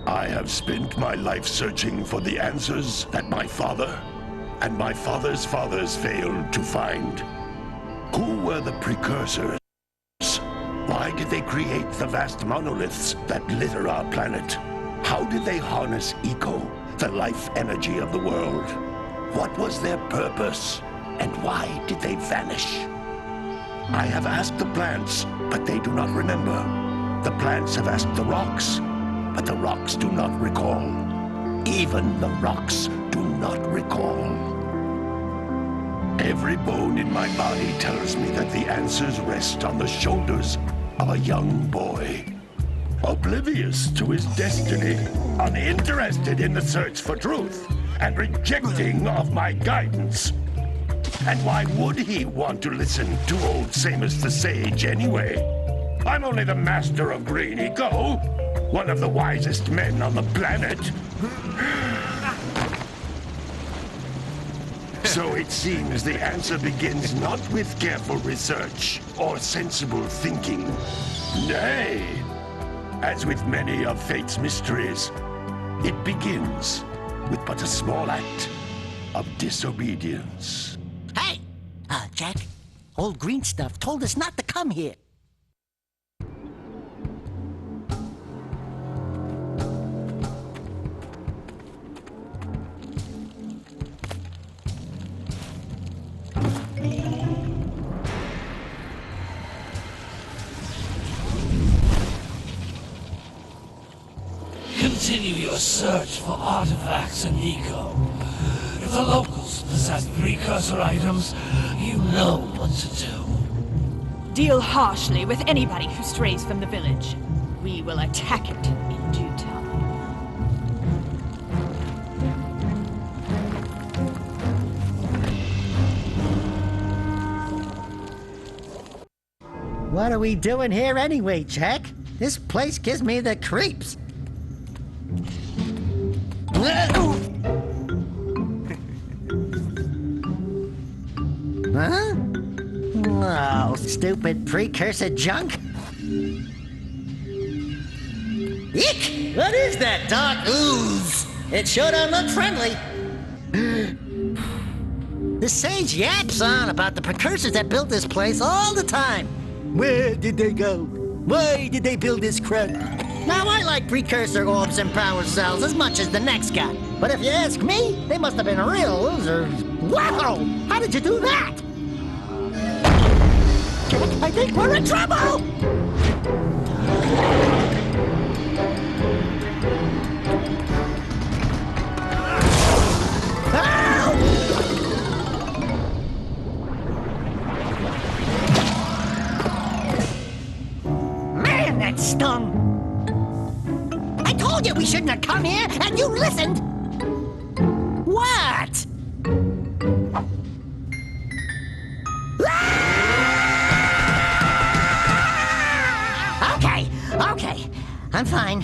I have spent my life searching for the answers that my father and my father's fathers failed to find. Who were the precursors? Why did they create the vast monoliths that litter our planet? How did they harness eco, the life energy of the world? What was their purpose? And why did they vanish? I have asked the plants, but they do not remember. The plants have asked the rocks, but the rocks do not recall. Even the rocks do not recall. Every bone in my body tells me that the answers rest on the shoulders of a young boy. Oblivious to his destiny, uninterested in the search for truth, and rejecting of my guidance. And why would he want to listen to old Samus the Sage anyway? I'm only the master of green eco, one of the wisest men on the planet. So it seems the answer begins not with careful research or sensible thinking. Nay, as with many of fate's mysteries, it begins with but a small act of disobedience. Hey! Jak, old green stuff told us not to come here. Continue your search for artifacts and eco. If the locals possess precursor items, you know what to do. Deal harshly with anybody who strays from the village. We will attack it in due time. What are we doing here anyway, Jak? This place gives me the creeps. Huh? Oh, stupid precursor junk. Eek! What is that dark ooze? It sure don't look friendly. The sage yaps on about the precursors that built this place all the time. Where did they go? Why did they build this crud? Now, I like precursor orbs and power cells as much as the next guy. But if you ask me, they must have been real losers. Wow! How did you do that? Jak, I think we're in trouble! Man, that stung! I told you we shouldn't have come here, and you listened! What? Okay. I'm fine.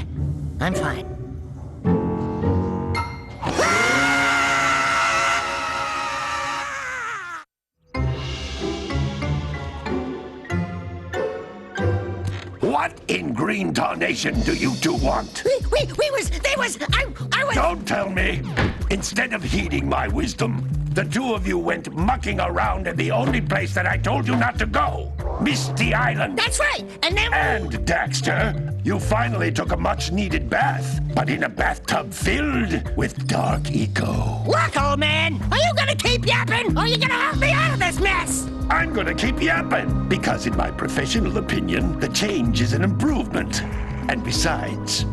What in green tarnation do you two want? I was... Don't tell me! Instead of heeding my wisdom, the two of you went mucking around in the only place that I told you not to go. Misty Island. That's right, and then... And, Daxter, you finally took a much-needed bath, but in a bathtub filled with dark eco. Look, old man, are you gonna keep yapping, or are you gonna help me out of this mess? I'm gonna keep yapping, because in my professional opinion, the change is an improvement. And besides,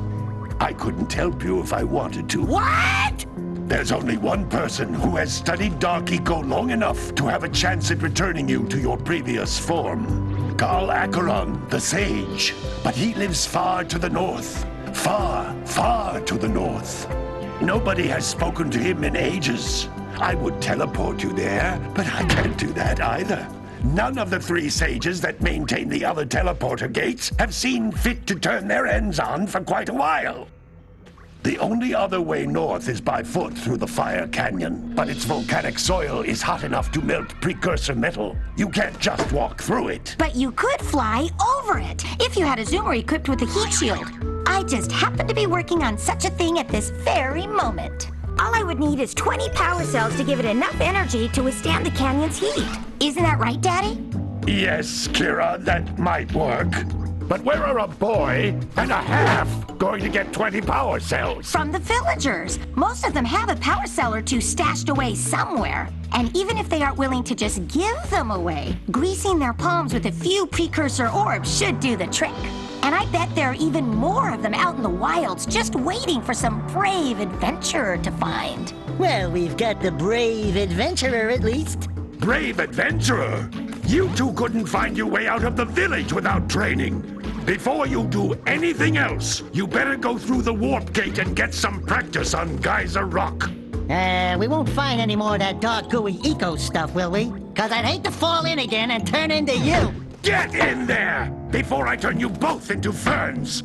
I couldn't help you if I wanted to. What? There's only one person who has studied dark eco long enough to have a chance at returning you to your previous form. Carl Acheron, the Sage. But he lives far to the north. Far, far to the north. Nobody has spoken to him in ages. I would teleport you there, but I can't do that either. None of the 3 sages that maintain the other teleporter gates have seen fit to turn their ends on for quite a while. The only other way north is by foot through the Fire Canyon, but its volcanic soil is hot enough to melt precursor metal. You can't just walk through it. But you could fly over it if you had a zoomer equipped with a heat shield. I just happen to be working on such a thing at this very moment. All I would need is 20 power cells to give it enough energy to withstand the canyon's heat. Isn't that right, Daddy? Yes, Kira, that might work. But where are a boy and a half going to get 20 power cells? From the villagers. Most of them have a power cell or 2 stashed away somewhere. And even if they aren't willing to just give them away, greasing their palms with a few precursor orbs should do the trick. And I bet there are even more of them out in the wilds just waiting for some brave adventurer to find. Well, we've got the brave adventurer at least. Brave adventurer? You two couldn't find your way out of the village without training. Before you do anything else, you better go through the warp gate and get some practice on Geyser Rock. We won't find any more of that dark gooey eco stuff, will we? 'Cause I'd hate to fall in again and turn into you. Get in there before I turn you both into ferns.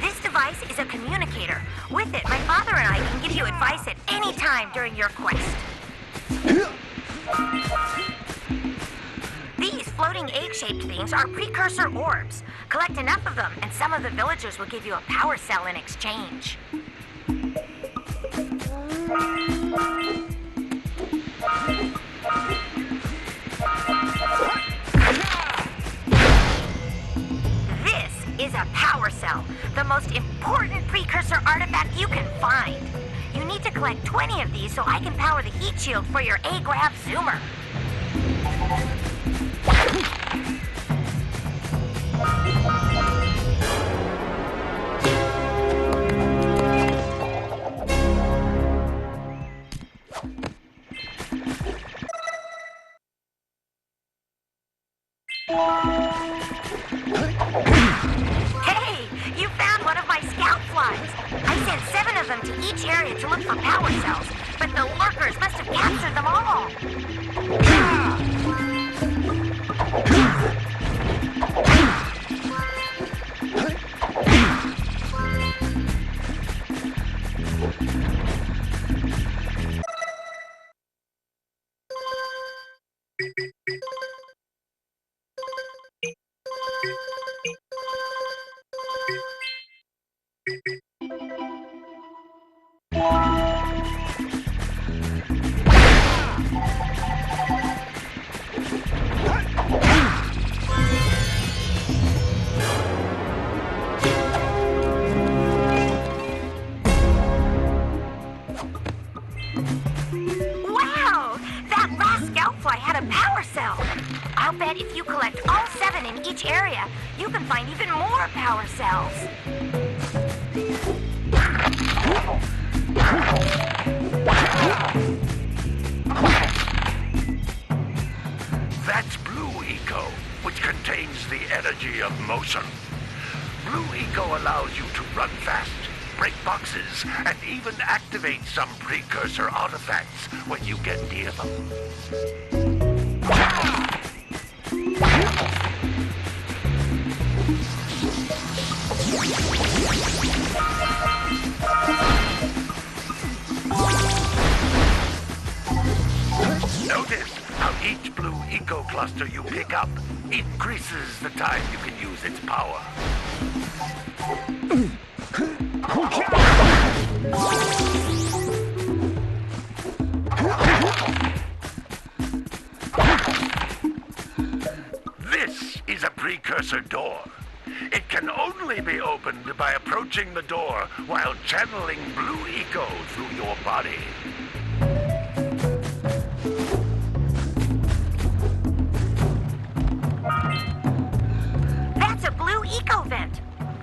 This device is a communicator. With it, my father and I can give you advice at any time during your quest. These floating egg-shaped things are precursor orbs. Collect enough of them, and some of the villagers will give you a power cell in exchange. This is a power cell, the most important precursor artifact you can find. You need to collect 20 of these so I can power the heat shield for your A-Grav zoomer. Hey, you found one of my scout flies. I sent 7 of them to each area to look for power cells, but the lurkers must have captured them all. Wow! That last scoutfly had a power cell. I'll bet if you collect all 7 in each area, you can find even more power cells. That's Blue Eco, which contains the energy of motion. Blue Eco allows you to run fast, break boxes, and even activate some precursor artifacts when you get near them. Notice how each Blue Eco cluster you pick up increases the time you can use its power. This is a precursor door. It can only be opened by approaching the door while channeling Blue Eco through your body. That's a Blue Eco vent.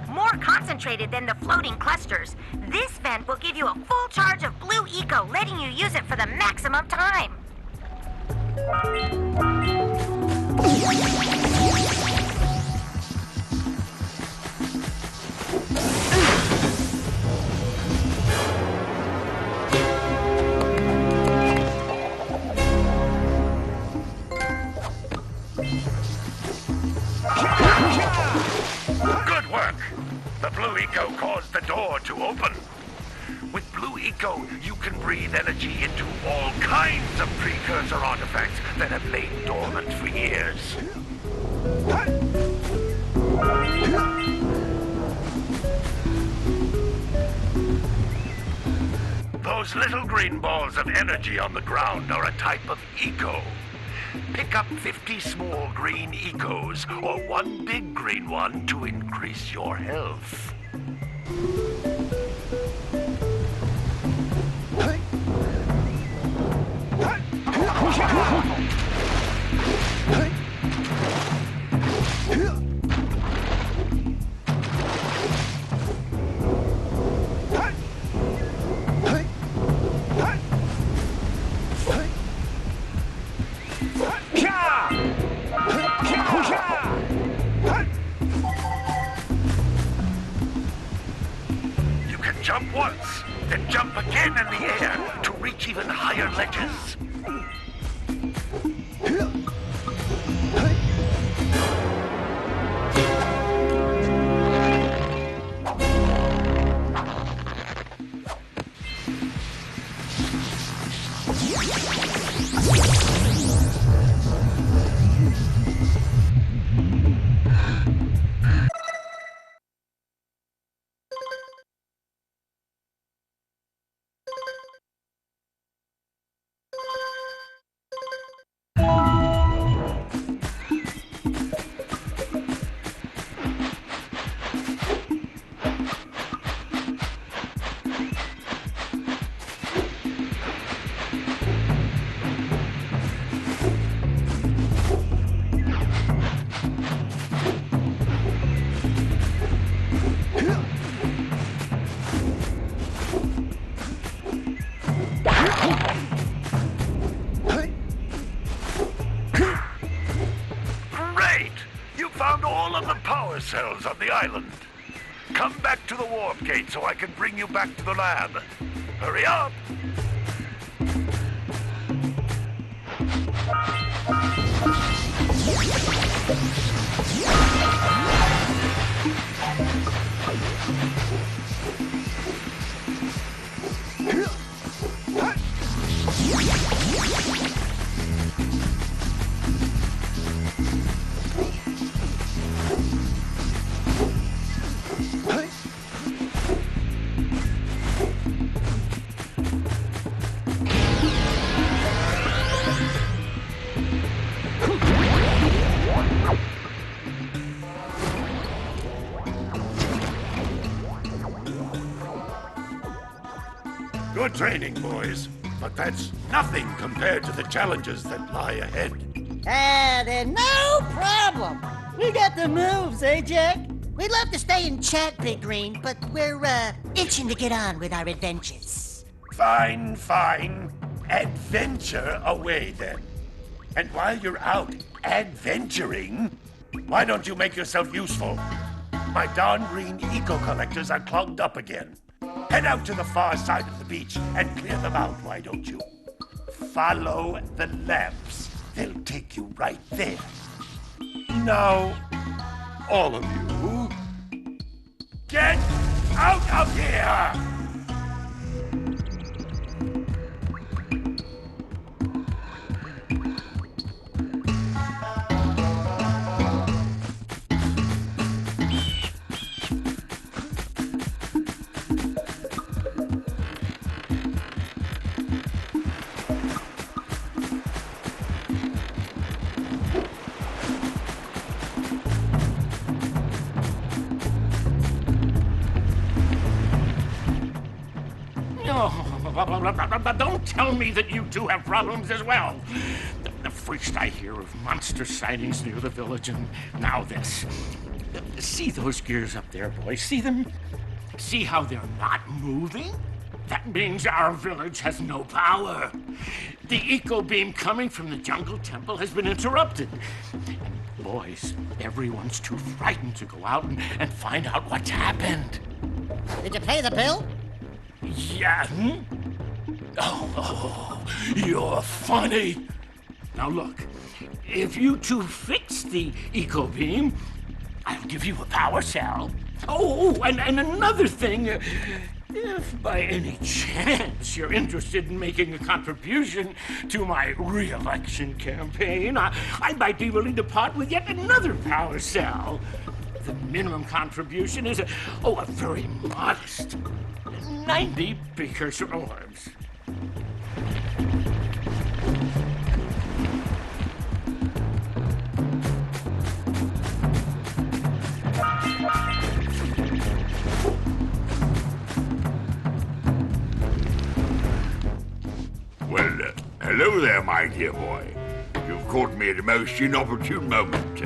More concentrated than the floating clusters. This vent will give you a full charge of Blue Eco, letting you use it for the maximum time. Good work! The blue eco caused the door to open. With blue eco, you can breathe energy into all kinds of precursor artifacts that have lain dormant for years. Those little green balls of energy on the ground are a type of eco. Pick up 50 small green ecos, or one big green one to increase your health. You can jump once, then jump again in the air to reach even higher ledges. Cells on the island. Come back to the warp gate so I can bring you back to the lab. Hurry up! Good training, boys. But that's nothing compared to the challenges that lie ahead. Then no problem. We got the moves, eh, Jak? We'd love to stay and chat, Big Green, but we're, itching to get on with our adventures. Fine, fine. Adventure away, then. And while you're out adventuring, why don't you make yourself useful? My darn green eco-collectors are clogged up again. Head out to the far side of the beach and clear them out, why don't you? Follow the lamps. They'll take you right there. Now, all of you, get out of here! Don't tell me that you two have problems as well. First I hear of monster sightings near the village, and now this. See those gears up there, boys? See them? See how they're not moving? That means our village has no power. The eco beam coming from the jungle temple has been interrupted. And boys, everyone's too frightened to go out and find out what's happened. Did you pay the bill? Yeah. Oh, you're funny. Now look, if you two fix the eco beam, I'll give you a power cell. Oh, and another thing. If by any chance you're interested in making a contribution to my re-election campaign, I might be willing to part with yet another power cell. The minimum contribution is a very modest 90 precursor orbs. Well, hello there, my dear boy. You've caught me at a most inopportune moment.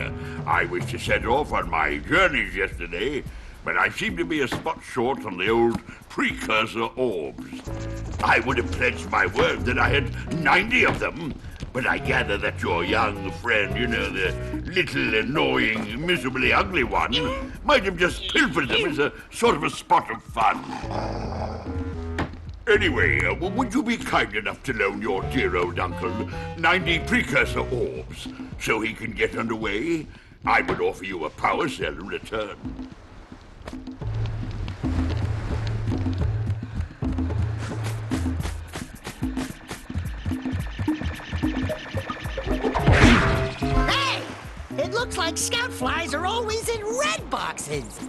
I was to set off on my journeys yesterday, but I seem to be a spot short on the old precursor orbs. I would have pledged my word that I had 90 of them, but I gather that your young friend, you know, the little annoying, miserably ugly one, might have just pilfered them as a sort of a spot of fun. Anyway, would you be kind enough to loan your dear old uncle 90 precursor orbs so he can get underway? I would offer you a power cell in return. Hey! It looks like scout flies are always in red boxes.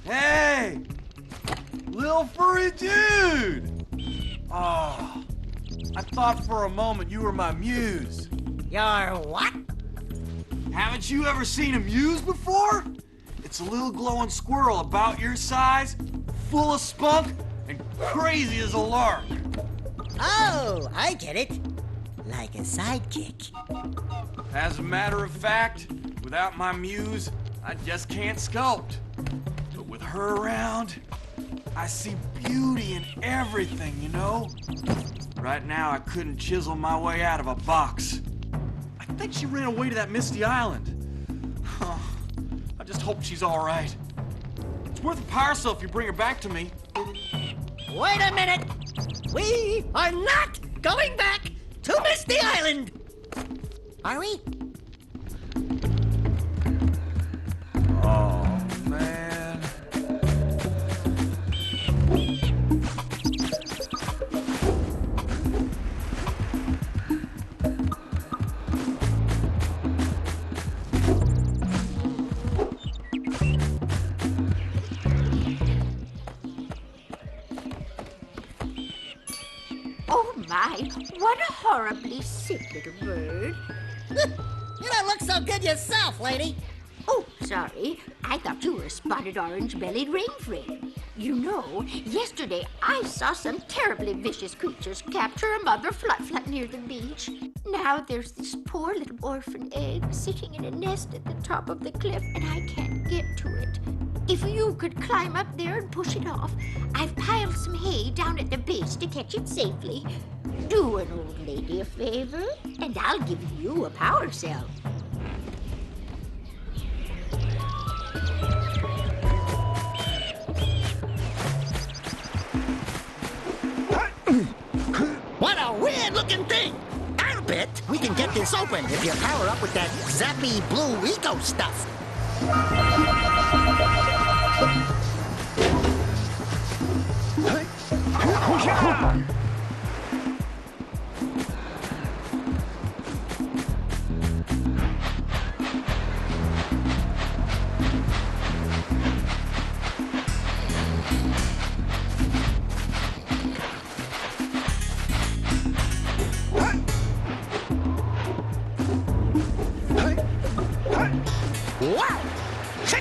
Hey! Little furry dude! Oh, I thought for a moment you were my muse. Your what? Haven't you ever seen a muse before? It's a little glowing squirrel about your size, full of spunk, and crazy as a lark. Oh, I get it. Like a sidekick. As a matter of fact, without my muse, I just can't sculpt. But with her around, I see beauty in everything, you know? Right now, I couldn't chisel my way out of a box. I think she ran away to that misty island. I just hope she's all right. It's worth a power cell if you bring her back to me. Wait a minute! We are not going back to Misty Island! Are we? Oh, man. Oh my, what a horribly sick little bird. You don't look so good yourself, lady. Oh, sorry. I thought you were a spotted orange-bellied rainframe. You know, yesterday I saw some terribly vicious creatures capture a mother flut-flut near the beach. Now there's this poor little orphan egg sitting in a nest at the top of the cliff, and I can't get to it. If you could climb up there and push it off, I've piled some hay down at the base to catch it safely. Do an old lady a favor, and I'll give you a power cell. What a weird-looking thing! I'll bet we can get this open if you power up with that zappy blue eco stuff.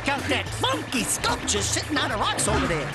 Check out that funky sculpture sitting on the rocks over there.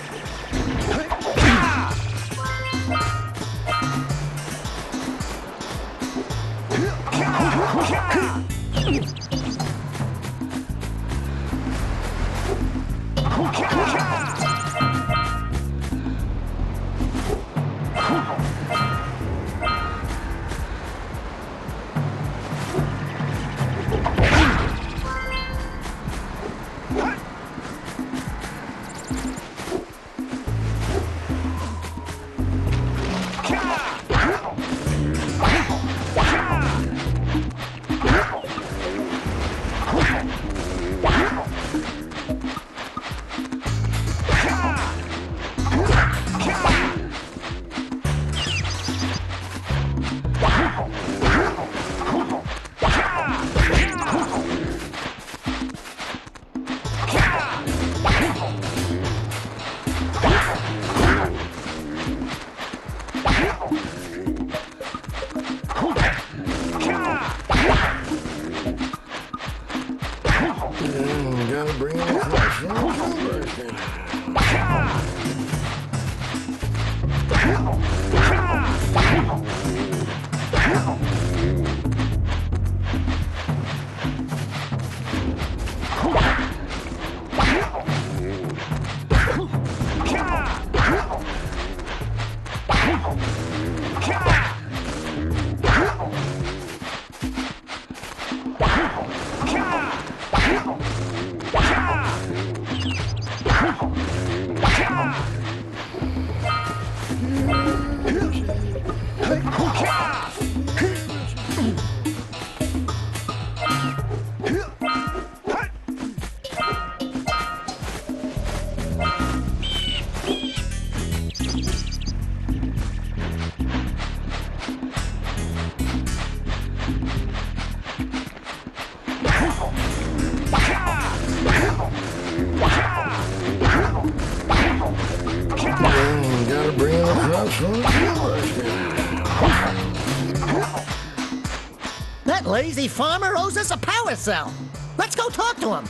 That lazy farmer owes us a power cell. Let's go talk to him.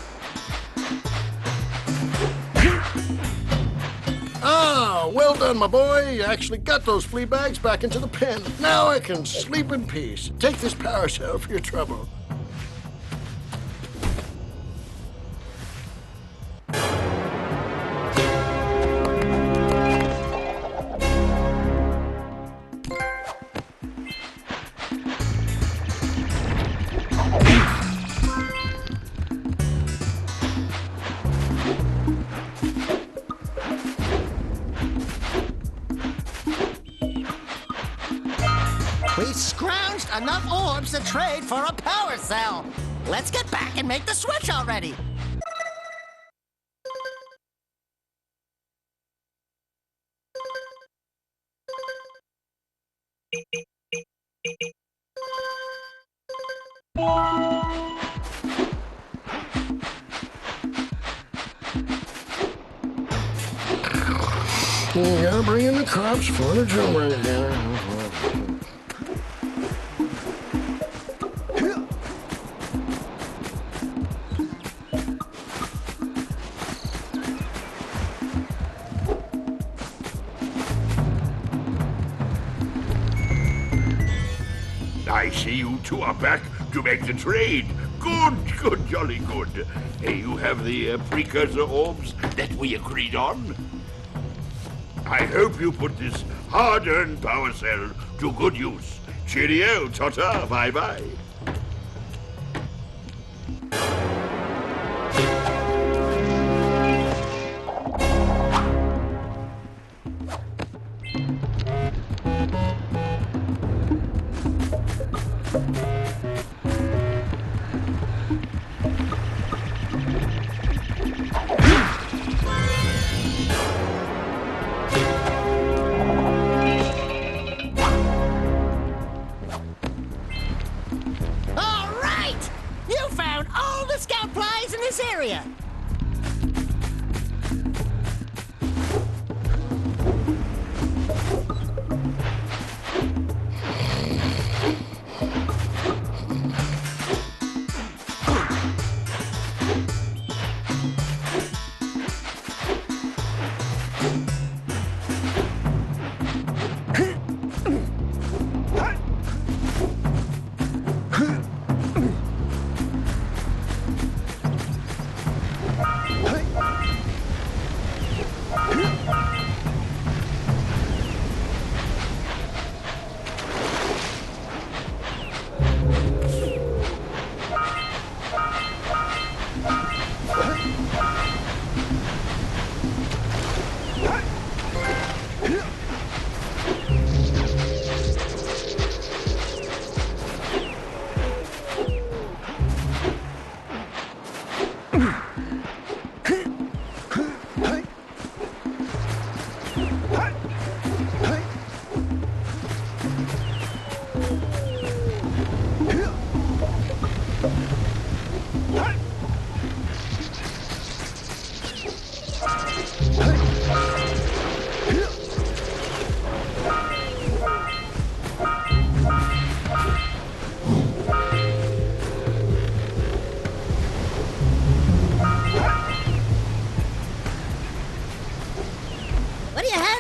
Ah, well done, my boy. You actually got those flea bags back into the pen. Now I can sleep in peace. Take this power cell for your trouble. We scrounged enough orbs to trade for a power cell. Let's get back and make the switch already. You gotta bring in the crops for the drum right now. I see you two are back to make the trade. Good, good, jolly good. You have the precursor orbs that we agreed on. I hope you put this hard-earned power cell to good use. Cheerio, ta-ta, bye-bye.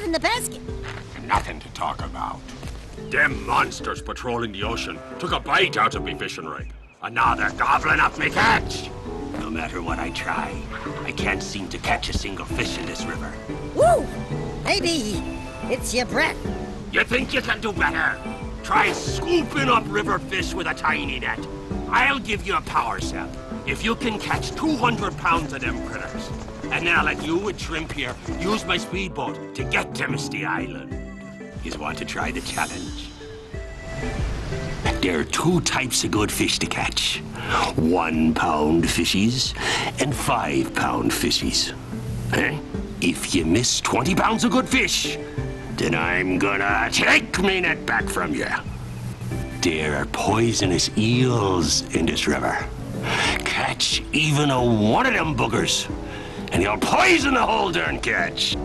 in the basket? Nothing to talk about. Them monsters patrolling the ocean took a bite out of me fishing rig. And now they're gobbling up me catch. No matter what I try, I can't seem to catch a single fish in this river. Woo! Maybe it's your breath. You think you can do better? Try scooping up river fish with a tiny net. I'll give you a power cell if you can catch 200 pounds of them critters. And then I'll let you and Shrimp here use my speedboat to get to Misty Island. You want to try the challenge? There are two types of good fish to catch. 1 pound fishies and 5 pound fishies. Eh? If you miss 20 pounds of good fish, then I'm gonna take me net back from you. There are poisonous eels in this river. Catch even one of them boogers, and you'll poison the whole darn catch.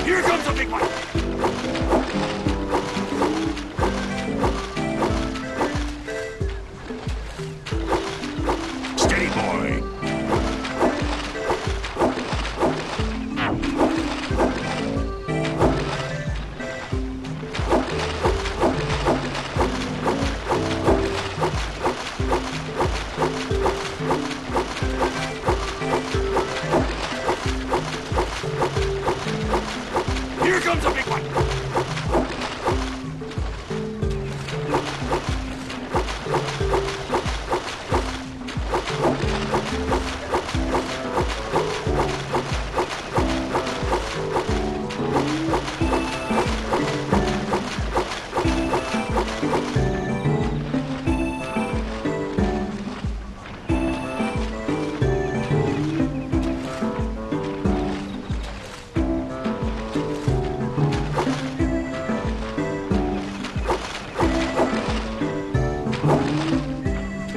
Here comes a big one. Steady, boy. Here comes a big one.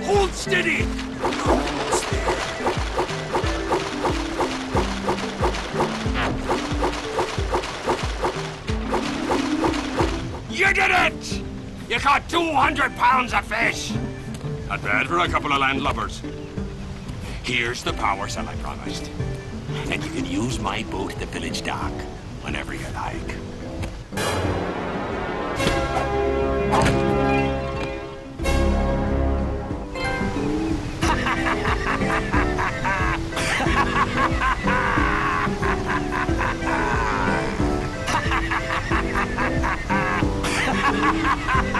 Hold steady! Almost there. You did it! You caught 200 pounds of fish! Not bad for a couple of landlubbers. Here's the power cell I promised. And you can use my boat at the village dock whenever you like.